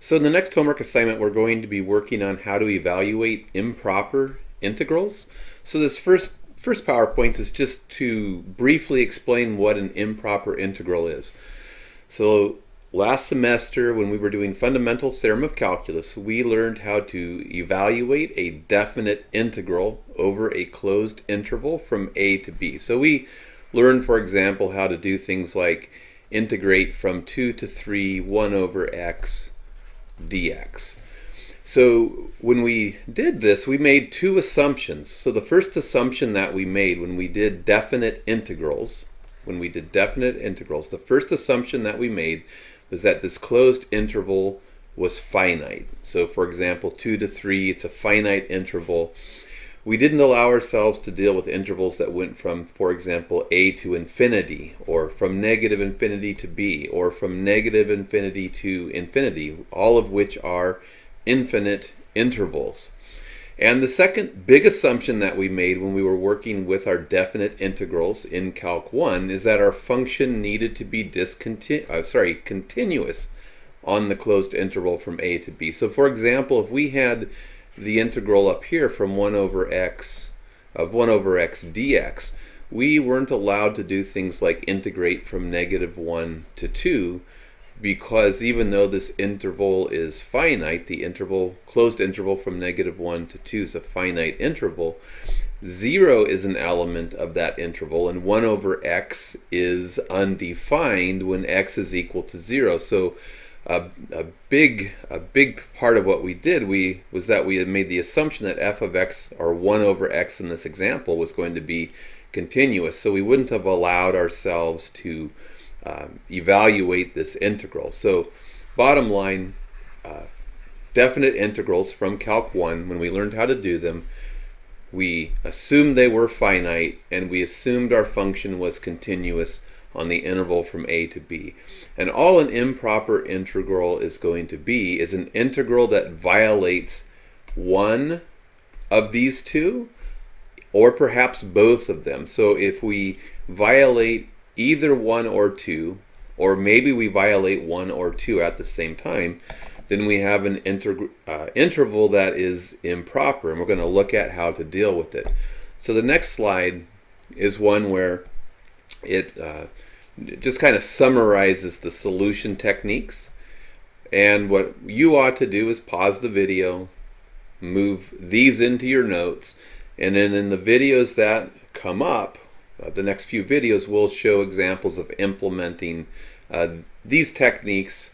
So in the next homework assignment, we're going to be working on how to evaluate improper integrals. So this first PowerPoint is just to briefly explain what an improper integral is. So last semester, when we were doing fundamental theorem of calculus, we learned how to evaluate a definite integral over a closed interval from a to b. So we learned, for example, how to do things like integrate from 2 to 3 1 over x dx. So when we did this, we made two assumptions. So the first assumption that we made when we did definite integrals, the first assumption that we made was that this closed interval was finite. So for example, 2 to 3, it's a finite interval. We didn't allow ourselves to deal with intervals that went from, for example, a to infinity, or from negative infinity to b, or from negative infinity to infinity, all of which are infinite intervals. And the second big assumption that we made when we were working with our definite integrals in Calc 1 is that our function needed to be continuous on the closed interval from a to b. So for example, if we had the integral up here from 1 over x dx, we weren't allowed to do things like integrate from negative 1 to 2, because even though this interval is finite, the closed interval from negative 1 to 2 is a finite interval, 0 is an element of that interval, and 1 over x is undefined when x is equal to 0. So a big part of what we did was that we had made the assumption that f of x, or 1 over x in this example, was going to be continuous. So we wouldn't have allowed ourselves to evaluate this integral. So bottom line, definite integrals from Calc 1, when we learned how to do them, we assumed they were finite, and we assumed our function was continuous on the interval from a to b. And all an improper integral is going to be is an integral that violates one of these two, or perhaps both of them. So if we violate either one or two, or maybe we violate one or two at the same time, then we have an interval that is improper, and we're going to look at how to deal with it. So the next slide is one where it just kind of summarizes the solution techniques. And what you ought to do is pause the video, move these into your notes, and then in the videos that come up, the next few videos will show examples of implementing these techniques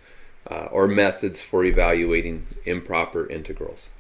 or methods for evaluating improper integrals.